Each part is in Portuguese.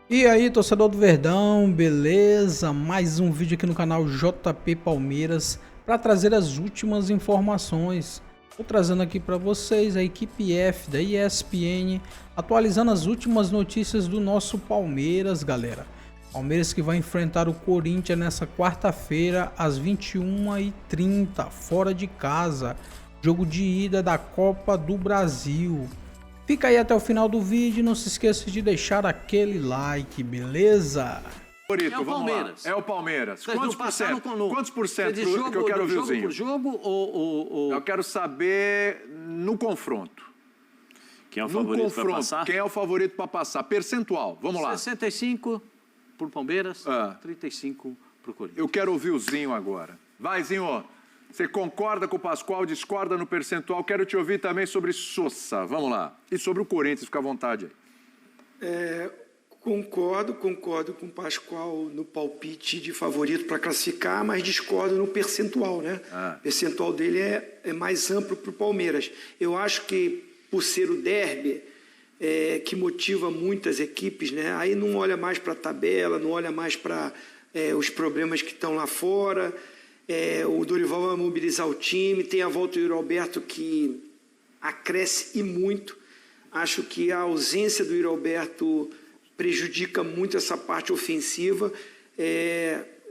E aí, torcedor do Verdão, beleza? Mais um vídeo aqui no canal JP Palmeiras para trazer as últimas informações. Estou trazendo aqui para vocês a equipe F da ESPN, atualizando as últimas notícias do nosso Palmeiras, galera. Palmeiras que vai enfrentar o Corinthians nessa quarta-feira às 21h30, fora de casa. Jogo de ida da Copa do Brasil. Fica aí até o final do vídeo e não se esqueça de deixar aquele like, beleza? É o Palmeiras. É o Palmeiras. Vocês Quantos não por passaram cento? com Quantos por cento jogo, que eu quero ouvir o jogo Zinho? por jogo ou... Eu quero saber no confronto. Quem é o favorito para passar? Quem é o favorito para passar? Percentual. Vamos lá. 65 pro Palmeiras, 35 pro Corinthians. Eu quero ouvir o Zinho agora. Vai, Zinho. Você concorda com o Pascoal, discorda no percentual? Quero te ouvir também sobre Sousa. Vamos lá. E sobre o Corinthians, fica à vontade aí. Concordo com o Pascoal no palpite de favorito para classificar, mas discordo no percentual, né? O percentual dele é mais amplo para o Palmeiras. Eu acho que, por ser o derby, que motiva muitas equipes, né? Aí não olha mais para a tabela, não olha mais para os problemas que estão lá fora. O Dorival vai mobilizar o time, tem a volta do Yuri Alberto que acresce e muito. Acho que a ausência do Yuri Alberto prejudica muito essa parte ofensiva.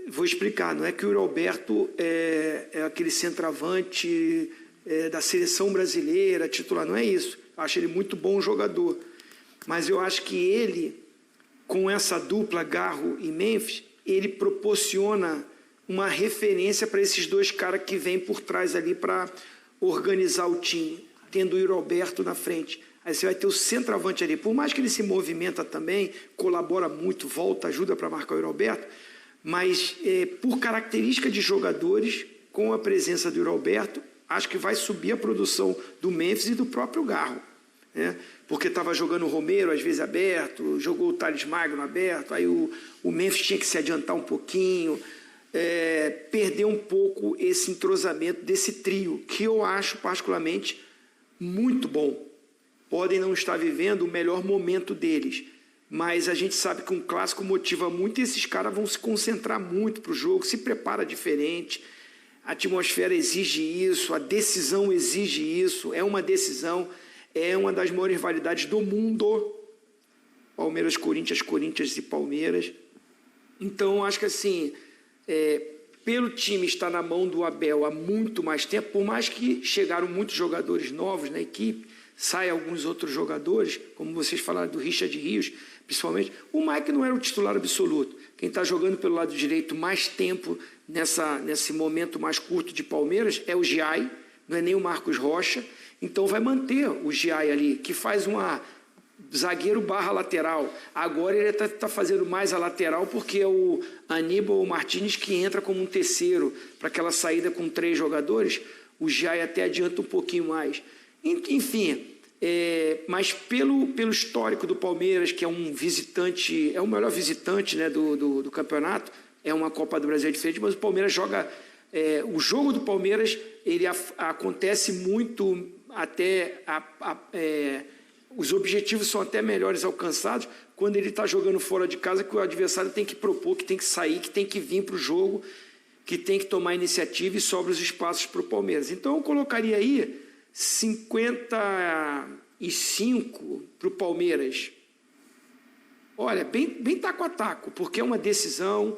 Vou explicar, não é que o Yuri Alberto é aquele centroavante da seleção brasileira, titular, não é isso. Eu acho ele muito bom jogador, mas eu acho que ele, com essa dupla Garro e Memphis, ele proporciona uma referência para esses dois caras que vêm por trás ali para organizar o time, tendo o Yuri Alberto na frente. Aí você vai ter o centroavante ali. Por mais que ele se movimenta também, colabora muito, volta, ajuda para marcar o Yuri Alberto, mas por característica de jogadores, com a presença do Yuri Alberto, acho que vai subir a produção do Memphis e do próprio Garro, né? Porque estava jogando o Romero, às vezes aberto, jogou o Thales Magno aberto, aí o Memphis tinha que se adiantar um pouquinho, perder um pouco esse entrosamento desse trio, que eu acho particularmente muito bom. Podem não estar vivendo o melhor momento deles, mas a gente sabe que um clássico motiva muito e esses caras vão se concentrar muito para o jogo, se prepara diferente, a atmosfera exige isso, a decisão exige isso, é uma decisão, é uma das maiores rivalidades do mundo, Palmeiras-Corinthians, Corinthians e Palmeiras. Então, acho que assim, pelo time estar na mão do Abel há muito mais tempo, por mais que chegaram muitos jogadores novos na equipe, saem alguns outros jogadores, como vocês falaram do Richard Rios, principalmente, o Mike não era o titular absoluto. Quem está jogando pelo lado direito mais tempo nesse momento mais curto de Palmeiras é o Giai, não é nem o Marcos Rocha, então vai manter o Giai ali, que faz uma zagueiro barra lateral. Agora ele está fazendo mais a lateral porque é o Aníbal Martínez que entra como um terceiro para aquela saída com 3 jogadores. O Giai até adianta um pouquinho mais. Enfim, mas pelo histórico do Palmeiras, que é um visitante, é o melhor visitante, né, do campeonato, é uma Copa do Brasil diferente, mas o Palmeiras joga... o jogo do Palmeiras ele acontece muito até... os objetivos são até melhores alcançados quando ele está jogando fora de casa, que o adversário tem que propor, que tem que sair, que tem que vir para o jogo, que tem que tomar iniciativa e sobra os espaços para o Palmeiras. Então eu colocaria aí 55 para o Palmeiras. Olha, bem taco a taco, porque é uma decisão.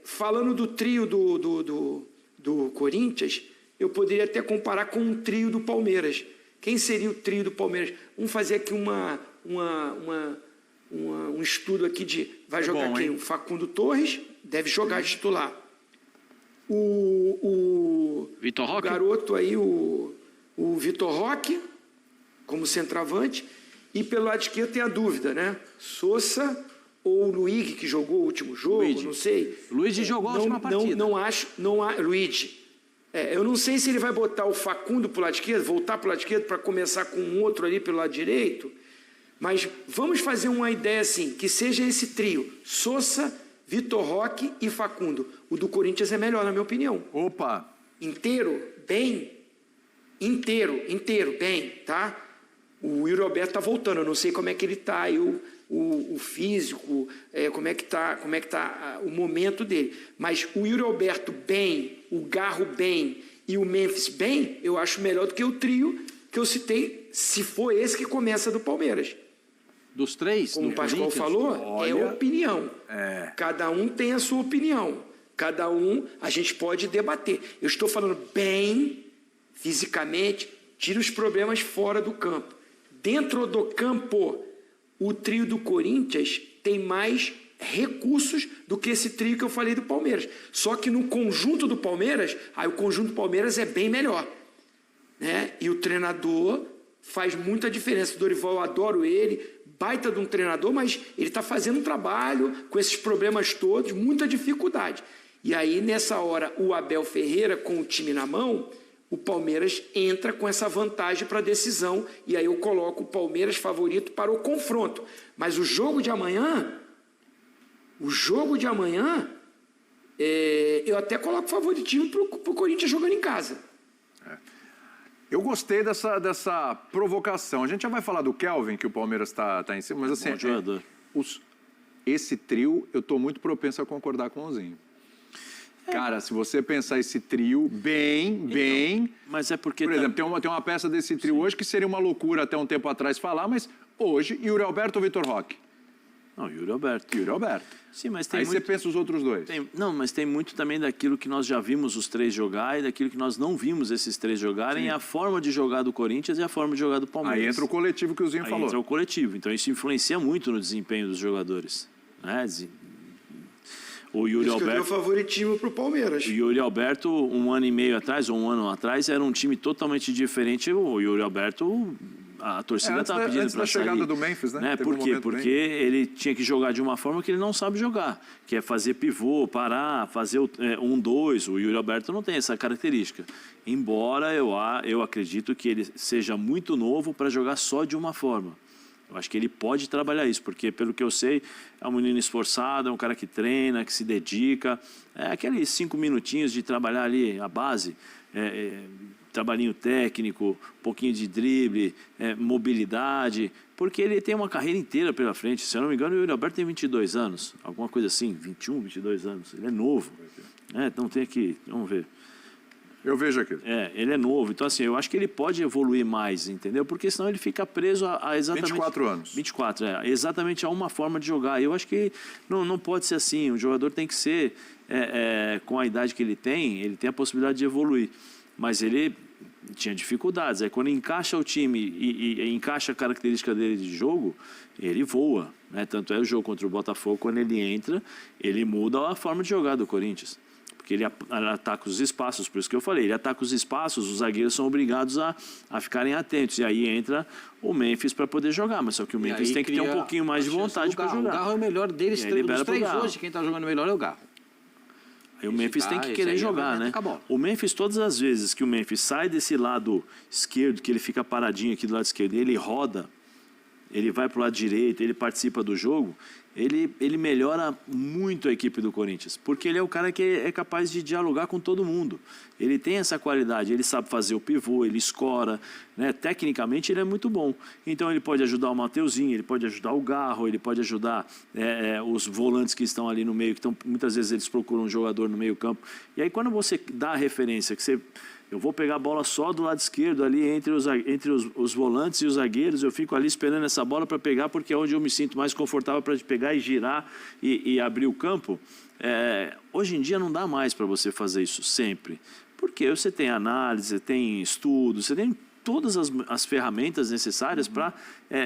Falando do trio do Corinthians, eu poderia até comparar com um trio do Palmeiras. Quem seria o trio do Palmeiras? Vamos fazer aqui um estudo aqui de... Vai jogar quem? O Facundo Torres, deve jogar titular. O Vitor Roque? O garoto aí, o Vitor Roque, como centroavante. E pelo lado esquerdo tem a dúvida, né? Sousa ou o Luigi, que jogou o último jogo, Luigi. Não sei. Luigi jogou a última partida. Luigi. Eu não sei se ele vai botar o Facundo para o lado esquerdo, voltar para o lado esquerdo para começar com um outro ali pelo lado direito, mas vamos fazer uma ideia assim, que seja esse trio, Sousa, Vitor Roque e Facundo. O do Corinthians é melhor, na minha opinião. Opa! Inteiro, bem, tá? O Yuri Alberto está voltando, eu não sei como é que ele está, o físico, como é que tá o momento dele. Mas o Yuri Alberto bem, o Garro bem e o Memphis bem, eu acho melhor do que o trio que eu citei, se for esse que começa do Palmeiras. Dos três? Como o Pascoal falou, é opinião. Cada um tem a sua opinião. Cada um, a gente pode debater. Eu estou falando bem, fisicamente, tira os problemas fora do campo. Dentro do campo, o trio do Corinthians tem mais recursos do que esse trio que eu falei do Palmeiras. Só que no conjunto do Palmeiras, o conjunto do Palmeiras é bem melhor. Né? E o treinador faz muita diferença. O Dorival, eu adoro ele, baita de um treinador, mas ele está fazendo um trabalho com esses problemas todos, muita dificuldade. E aí, nessa hora, o Abel Ferreira, com o time na mão, o Palmeiras entra com essa vantagem para a decisão, e aí eu coloco o Palmeiras favorito para o confronto. Mas o jogo de amanhã, eu até coloco favoritismo para o Corinthians jogando em casa. Eu gostei dessa provocação. A gente já vai falar do Kelvin, que o Palmeiras está em cima, mas assim, esse trio, eu estou muito propenso a concordar com o Zinho. Cara, se você pensar esse trio bem... Mas é porque... Por exemplo, tem uma peça desse trio hoje que seria uma loucura até um tempo atrás falar, mas hoje, Yuri Alberto ou Vitor Roque? Não, Yuri Alberto. Yuri Alberto. Sim, mas tem Aí muito... você pensa os outros dois. Não, mas tem muito também daquilo que nós já vimos os três jogar e daquilo que nós não vimos esses três jogarem, e a forma de jogar do Corinthians e a forma de jogar do Palmeiras. Aí entra o coletivo que o Zinho falou. Aí entra o coletivo, então isso influencia muito no desempenho dos jogadores. Né? O Yuri Alberto... que eu dei o favoritismo para o Palmeiras. O Yuri Alberto, um ano e meio atrás, ou um ano atrás, era um time totalmente diferente. O Yuri Alberto, a torcida estava pedindo para sair. Antes da chegada do Memphis, né? Por quê? Porque ele tinha que jogar de uma forma que ele não sabe jogar, que é fazer pivô, parar, fazer 1-2. O Yuri Alberto não tem essa característica. Embora eu acredito que ele seja muito novo para jogar só de uma forma. Eu acho que ele pode trabalhar isso, porque, pelo que eu sei, é um menino esforçado, é um cara que treina, que se dedica. É aqueles 5 minutinhos de trabalhar ali a base, trabalhinho técnico, um pouquinho de drible, mobilidade, porque ele tem uma carreira inteira pela frente. Se eu não me engano, o Yuri Alberto tem 22 anos, alguma coisa assim, 21, 22 anos. Ele é novo. Então tem aqui, vamos ver. Eu vejo aqui. Ele é novo. Então, assim, eu acho que ele pode evoluir mais, entendeu? Porque senão ele fica preso a exatamente... 24 anos. 24, exatamente a uma forma de jogar. Eu acho que não pode ser assim. O jogador tem que ser, com a idade que ele tem a possibilidade de evoluir. Mas ele tinha dificuldades. Aí quando encaixa o time e encaixa a característica dele de jogo, ele voa. Né? Tanto é o jogo contra o Botafogo, quando ele entra, ele muda a forma de jogar do Corinthians. Porque ele ataca os espaços, por isso que eu falei, ele ataca os espaços, os zagueiros são obrigados a ficarem atentos. E aí entra o Memphis para poder jogar, mas só que o Memphis tem que ter um pouquinho mais de vontade para jogar. O Garro é o melhor deles, dos três hoje, quem está jogando melhor é o Garro. Aí o Memphis tem que querer jogar, né? O Memphis, todas as vezes que o Memphis sai desse lado esquerdo, que ele fica paradinho aqui do lado esquerdo, e ele roda, ele vai para o lado direito, ele participa do jogo, ele melhora muito a equipe do Corinthians, porque ele é o cara que é capaz de dialogar com todo mundo. Ele tem essa qualidade, ele sabe fazer o pivô, ele escora, né? Tecnicamente ele é muito bom. Então ele pode ajudar o Mateuzinho, ele pode ajudar o Garro, ele pode ajudar os volantes que estão ali no meio, que muitas vezes eles procuram um jogador no meio campo. E aí quando você dá a referência, eu vou pegar a bola só do lado esquerdo ali entre os volantes e os zagueiros, eu fico ali esperando essa bola para pegar, porque é onde eu me sinto mais confortável para pegar e girar e abrir o campo. Hoje em dia não dá mais para você fazer isso sempre, porque você tem análise, você tem estudo, você tem todas as ferramentas necessárias para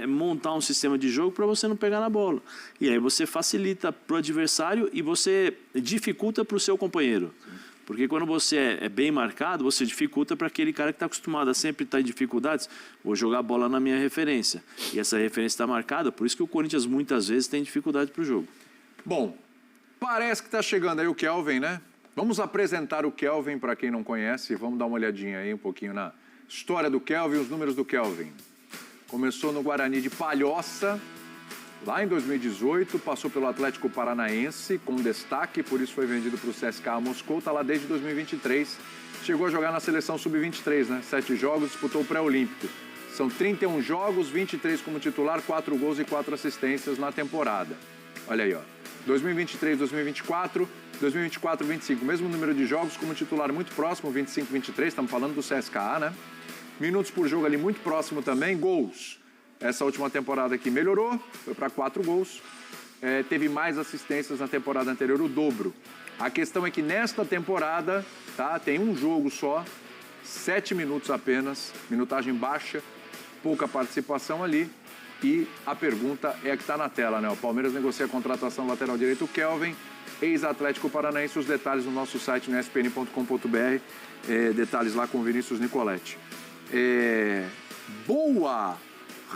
montar um sistema de jogo para você não pegar na bola. E aí você facilita para o adversário e você dificulta para o seu companheiro. Porque quando você é bem marcado, você dificulta para aquele cara que está acostumado a sempre estar em dificuldades. Vou jogar a bola na minha referência. E essa referência está marcada, por isso que o Corinthians muitas vezes tem dificuldade para o jogo. Bom, parece que está chegando aí o Kelvin, né? Vamos apresentar o Kelvin para quem não conhece. Vamos dar uma olhadinha aí um pouquinho na história do Kelvin, os números do Kelvin. Começou no Guarani de Palhoça. Lá em 2018, passou pelo Atlético Paranaense com destaque, por isso foi vendido para o CSKA Moscou, está lá desde 2023. Chegou a jogar na seleção sub-23, né? 7 jogos, disputou o pré-olímpico. São 31 jogos, 23 como titular, 4 gols e 4 assistências na temporada. Olha aí, ó. 2023, 2024, 2024, 25. Mesmo número de jogos como titular muito próximo, 25, 23. Estamos falando do CSKA, né? Minutos por jogo ali muito próximo também. Gols. Essa última temporada aqui melhorou, foi para 4 gols. Teve mais assistências na temporada anterior, o dobro. A questão é que nesta temporada, tá, tem um jogo só, 7 minutos apenas, minutagem baixa, pouca participação ali. E a pergunta é a que está na tela, né? O Palmeiras negocia a contratação lateral direito, o Kelvin, ex-Atlético Paranaense. Os detalhes no nosso site, no espn.com.br, detalhes lá com o Vinícius Nicoletti. Boa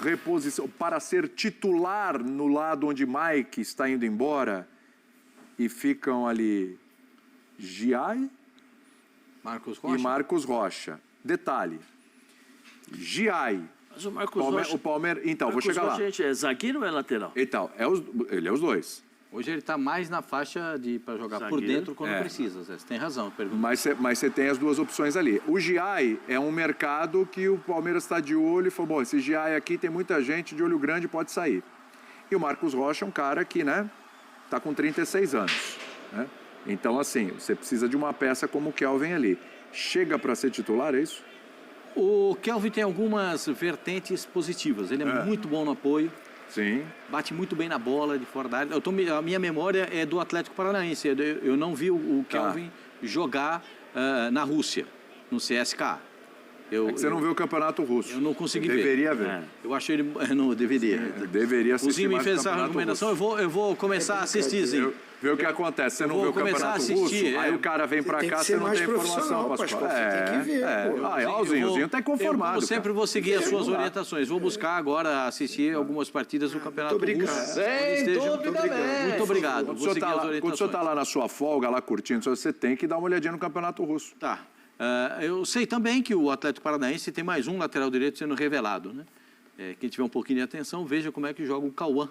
reposição para ser titular no lado onde Mike está indo embora e ficam ali Giai e Marcos Rocha. Detalhe, Giai. Mas o Marcos Rocha... O Palmeiras... Então, Marcos vou chegar Rocha, lá. Gente, é zagueiro ou é lateral? Então, ele é os dois. Hoje ele está mais na faixa para jogar zagueiro por dentro quando precisa. Você tem razão. Mas você tem as duas opções ali. O Giai é um mercado que o Palmeiras está de olho e falou, bom, esse Giai aqui tem muita gente de olho grande, pode sair. E o Marcos Rocha é um cara que, né, está com 36 anos. Né? Então, assim, você precisa de uma peça como o Kelvin ali. Chega para ser titular, é isso? O Kelvin tem algumas vertentes positivas. Ele é muito bom no apoio. Sim. Bate muito bem na bola de fora da área. A minha memória é do Atlético Paranaense. Eu não vi o Kelvin jogar na Rússia, no CSKA. É que você não viu o campeonato russo. Eu não consegui ver. Deveria ver. Eu achei ele... Não, deveria. Deveria assistir. O Zinho me fez essa recomendação. Eu vou começar a assistir, Zinho. Vê o que acontece. Você não vê o campeonato russo, aí o cara vem pra cá, você não tem informação, Pascoal. Você tem que ver, o Zinho tá conformado. Eu sempre vou seguir as suas orientações. Vou buscar agora assistir algumas partidas do campeonato russo. Sem dúvida, muito obrigado. Quando o senhor está lá na sua folga, lá curtindo, você tem que dar uma olhadinha no campeonato russo. Tá. Eu sei também que o Atlético Paranaense tem mais um lateral direito sendo revelado, né? Quem tiver um pouquinho de atenção, veja como é que joga o Cauã.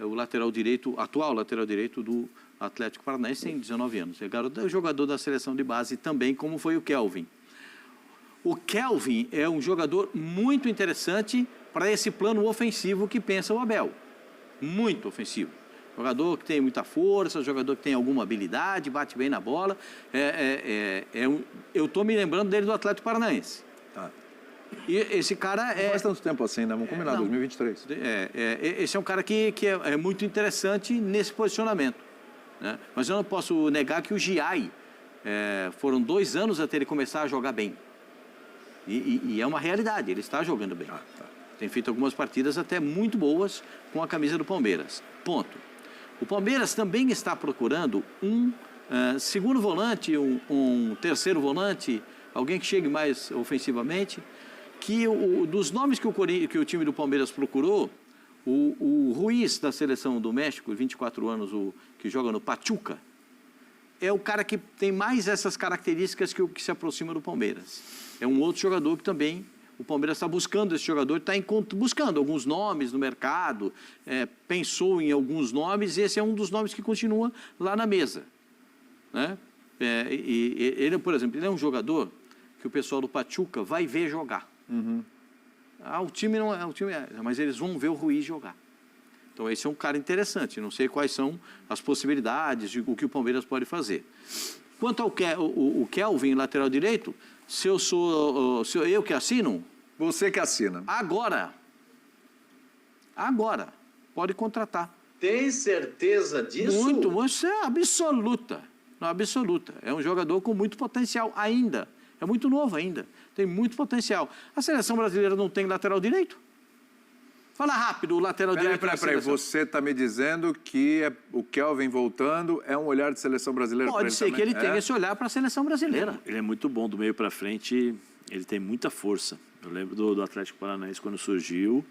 É o lateral direito, atual lateral direito do Atlético Paranaense, tem 19 anos. É jogador da seleção de base também, como foi o Kelvin. O Kelvin é um jogador muito interessante para esse plano ofensivo que pensa o Abel. Muito ofensivo. Jogador que tem muita força, jogador que tem alguma habilidade, bate bem na bola. Eu estou me lembrando dele do Atlético Paranaense. Tá. E esse cara não faz tanto tempo assim, né? Vamos combinar, 2023. Esse é um cara que é muito interessante nesse posicionamento. Né? Mas eu não posso negar que o Giai foram 2 anos até ele começar a jogar bem. E é uma realidade, ele está jogando bem. Tá. Tem feito algumas partidas até muito boas com a camisa do Palmeiras. Ponto. O Palmeiras também está procurando um segundo volante, um terceiro volante, alguém que chegue mais ofensivamente, que dos nomes que o time do Palmeiras procurou, o Ruiz, da seleção do México, 24 anos, que joga no Pachuca, é o cara que tem mais essas características que se aproxima do Palmeiras. É um outro jogador que também o Palmeiras está buscando esse jogador, está buscando alguns nomes no mercado, pensou em alguns nomes, e esse é um dos nomes que continua lá na mesa. Né? Ele, por exemplo, ele é um jogador que o pessoal do Pachuca vai ver jogar. Uhum. O time não é, mas eles vão ver o Ruiz jogar. Então, esse é um cara interessante. Não sei quais são as possibilidades de o que o Palmeiras pode fazer. Quanto ao Kelvin, lateral direito, se eu que assino... Você que assina. Agora, pode contratar. Tem certeza disso? Isso é absoluta. É um jogador com muito potencial ainda. É muito novo ainda. Tem muito potencial. A seleção brasileira não tem lateral direito? Fala rápido, o lateral direito. Peraí, você está me dizendo que o Kelvin voltando é um olhar de seleção brasileira? Pode ser que ele tenha esse olhar para a seleção brasileira. Ele é muito bom do meio para frente, ele tem muita força. Eu lembro do Atlético Paranaense quando surgiu,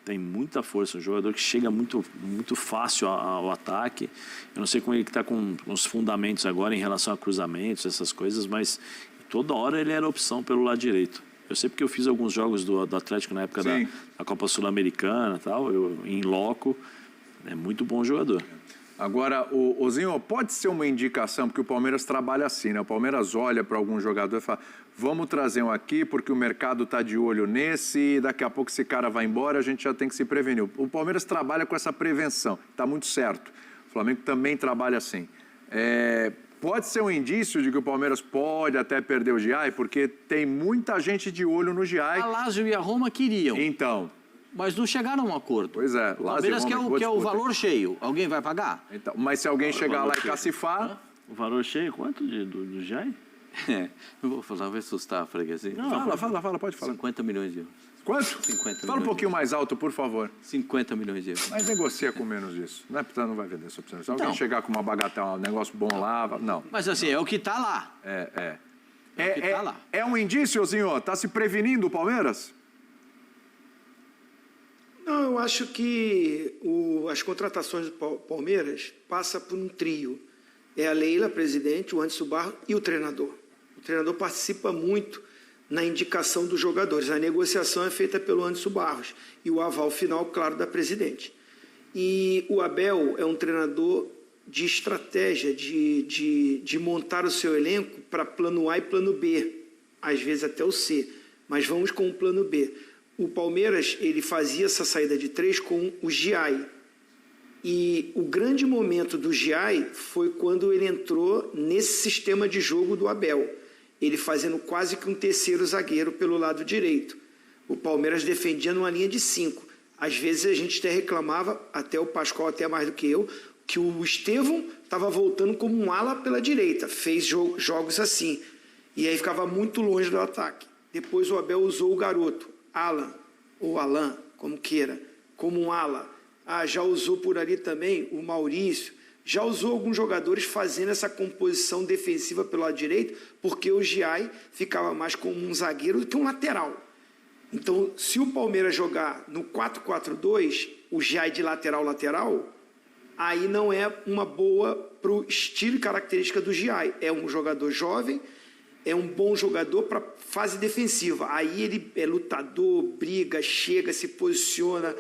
tem muita força, um jogador que chega muito, muito fácil ao ataque. Eu não sei como ele está com os fundamentos agora em relação a cruzamentos, essas coisas, mas toda hora ele era opção pelo lado direito. Eu sei porque eu fiz alguns jogos do Atlético na época da Copa Sul-Americana e tal, em loco, é muito bom jogador. Agora, o Zinho, pode ser uma indicação, porque o Palmeiras trabalha assim, né? O Palmeiras olha para algum jogador e fala, vamos trazer um aqui porque o mercado está de olho nesse, daqui a pouco esse cara vai embora, a gente já tem que se prevenir. O Palmeiras trabalha com essa prevenção, está muito certo. O Flamengo também trabalha assim. Pode ser um indício de que o Palmeiras pode até perder o Giai, porque tem muita gente de olho no Giai. A Lazio e a Roma queriam. Então... Mas não chegaram a um acordo. Pois é. O Palmeiras quer o valor cheio. Alguém vai pagar? Então, mas se alguém chegar lá e cacifar... O valor cheio, quanto do Giai? Não vou falar, vai assustar a freguesia. Não, fala, pode falar. 50 milhões de euros. Quanto? 50 milhões. Fala um pouquinho mais alto, por favor. 50 milhões de euros. Mas negocia com menos disso. Não é porque não vai vender essa opção. Se alguém chegar com uma bagatela, um negócio bom lá... Não. Mas assim, é o que está lá. É um indício, senhor? Está se prevenindo o Palmeiras? Não, eu acho que as contratações do Palmeiras passam por um trio. É a Leila, presidente, o Anderson Barros e o treinador. O treinador participa muito na indicação dos jogadores. A negociação é feita pelo Anderson Barros e o aval final, claro, da presidente. E o Abel é um treinador de estratégia, de montar o seu elenco para plano A e plano B, às vezes até o C, mas vamos com o plano B. O Palmeiras, ele fazia essa saída de 3 com o Giai. E o grande momento do Giai foi quando ele entrou nesse sistema de jogo do Abel. Ele fazendo quase que um terceiro zagueiro pelo lado direito. O Palmeiras defendia numa linha de 5. Às vezes a gente até reclamava, até o Pascoal, até mais do que eu, que o Estevão estava voltando como um ala pela direita. Fez jogos assim. E aí ficava muito longe do ataque. Depois o Abel usou o garoto. Alan, ou Alan, como queira, como um ala. Já usou por ali também o Maurício, já usou alguns jogadores fazendo essa composição defensiva pelo lado direito, porque o Giai ficava mais como um zagueiro do que um lateral. Então, se o Palmeiras jogar no 4-4-2, o Giai de lateral, aí não é uma boa para o estilo e característica do Giai. É um jogador jovem, é um bom jogador para fase defensiva. Aí ele é lutador, briga, chega, se posiciona,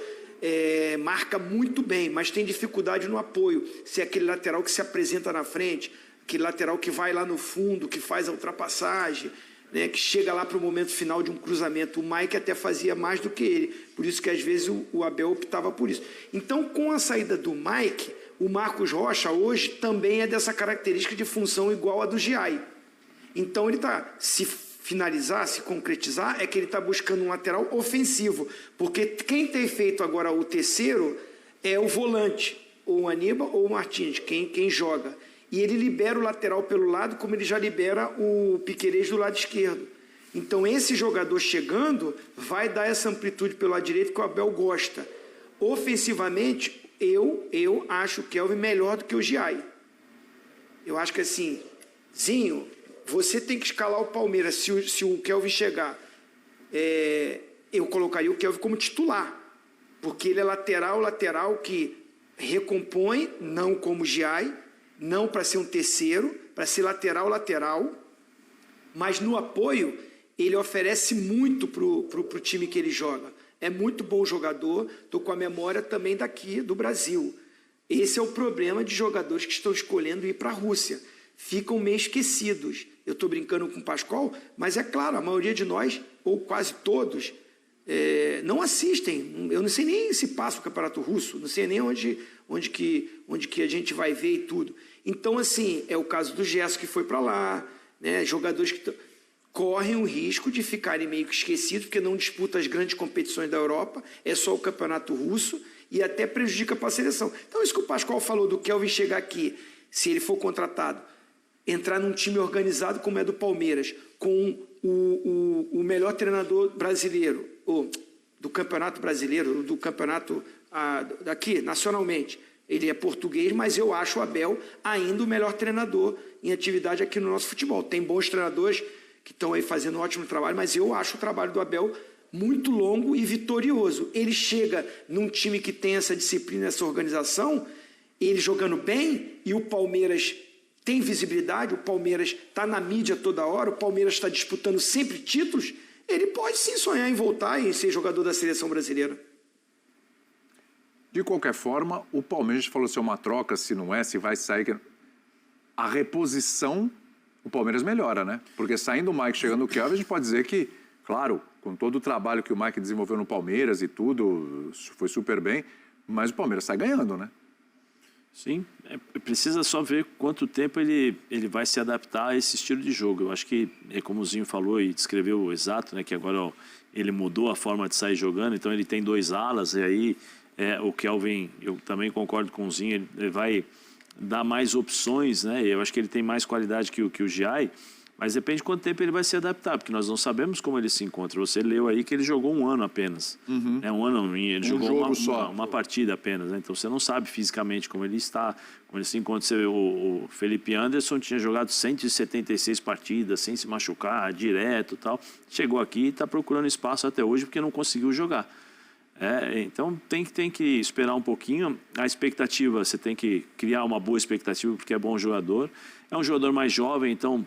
marca muito bem, mas tem dificuldade no apoio. Se é aquele lateral que se apresenta na frente, aquele lateral que vai lá no fundo, que faz a ultrapassagem, né, que chega lá para o momento final de um cruzamento. O Mike até fazia mais do que ele. Por isso que às vezes o Abel optava por isso. Então, com a saída do Mike, o Marcos Rocha hoje também é dessa característica de função igual a do Giai. Então ele está, se finalizar, se concretizar, é que ele está buscando um lateral ofensivo, porque quem tem feito agora o terceiro é o volante, ou o Aníbal ou o Martins, quem joga. E ele libera o lateral pelo lado, como ele já libera o Piquerez do lado esquerdo. Então esse jogador chegando vai dar essa amplitude pelo lado direito que o Abel gosta. Ofensivamente, eu acho o Kelvin melhor do que o Giai. Eu acho que assim, Zinho, você tem que escalar o Palmeiras. Se o Kelvin chegar, eu colocaria o Kelvin como titular, porque ele é lateral que recompõe, não como Giai, não para ser um terceiro, para ser lateral, mas no apoio ele oferece muito pro time que ele joga. É muito bom jogador, estou com a memória também daqui do Brasil. Esse é o problema de jogadores que estão escolhendo ir para a Rússia. Ficam meio esquecidos. Eu estou brincando com o Pascoal, mas é claro, a maioria de nós, ou quase todos, não assistem. Eu não sei nem se passa o Campeonato Russo, não sei nem onde que a gente vai ver e tudo. Então, assim, é o caso do Gerson que foi para lá, né? Jogadores que correm o risco de ficarem meio que esquecidos, porque não disputam as grandes competições da Europa, é só o Campeonato Russo, e até prejudica para a seleção. Então, isso que o Pascoal falou do Kelvin chegar aqui, se ele for contratado, entrar num time organizado como é do Palmeiras, com o melhor treinador brasileiro, ou do Campeonato Brasileiro, do campeonato daqui, nacionalmente. Ele é português, mas eu acho o Abel ainda o melhor treinador em atividade aqui no nosso futebol. Tem bons treinadores que estão aí fazendo um ótimo trabalho, mas eu acho o trabalho do Abel muito longo e vitorioso. Ele chega num time que tem essa disciplina, essa organização, ele jogando bem, e o Palmeiras tem visibilidade, o Palmeiras está na mídia toda hora, o Palmeiras está disputando sempre títulos, ele pode sim sonhar em voltar e ser jogador da seleção brasileira. De qualquer forma, o Palmeiras, a gente falou se é uma troca, se não é, se vai sair. A reposição, o Palmeiras melhora, né? Porque saindo o Mike, chegando o Kelvin, a gente pode dizer que, claro, com todo o trabalho que o Mike desenvolveu no Palmeiras e tudo, foi super bem, mas o Palmeiras sai ganhando, né? Sim, precisa só ver quanto tempo ele vai se adaptar a esse estilo de jogo. Eu acho que, como o Zinho falou e descreveu exato, né, que agora ele mudou a forma de sair jogando, então ele tem 2 alas, e aí o Kelvin, eu também concordo com o Zinho, ele vai dar mais opções, né? Eu acho que ele tem mais qualidade que o Giai, mas depende de quanto tempo ele vai se adaptar, porque nós não sabemos como ele se encontra. Você leu aí que ele jogou 1 ano apenas. Um ano, ele jogou uma partida apenas, né? Então você não sabe fisicamente como ele está, como ele se encontra. Você vê, o Felipe Anderson tinha jogado 176 partidas sem se machucar, direto e tal. Chegou aqui e está procurando espaço até hoje porque não conseguiu jogar. Então tem que esperar um pouquinho. A expectativa, você tem que criar uma boa expectativa porque é bom jogador. É um jogador mais jovem, então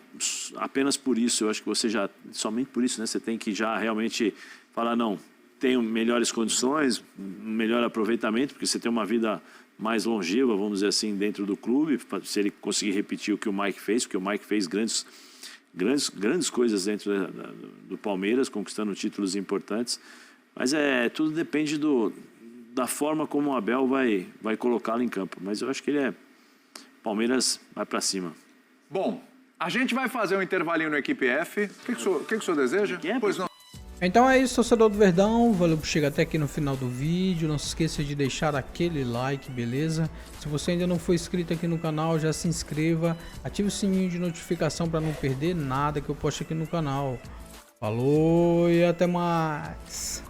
apenas por isso, eu acho que você já, somente por isso, né, você tem que já realmente falar, não, tenho melhores condições, melhor aproveitamento, porque você tem uma vida mais longeva, vamos dizer assim, dentro do clube, se ele conseguir repetir o que o Mike fez, porque o Mike fez grandes coisas dentro do Palmeiras, conquistando títulos importantes. Mas tudo depende da forma como o Abel vai colocá-lo em campo. Mas eu acho que Palmeiras vai para cima. Bom, a gente vai fazer um intervalinho no Equipe F. O que o senhor deseja? Pois não. Então é isso, torcedor do Verdão. Valeu por chegar até aqui no final do vídeo. Não se esqueça de deixar aquele like, beleza? Se você ainda não for inscrito aqui no canal, já se inscreva. Ative o sininho de notificação para não perder nada que eu posto aqui no canal. Falou e até mais!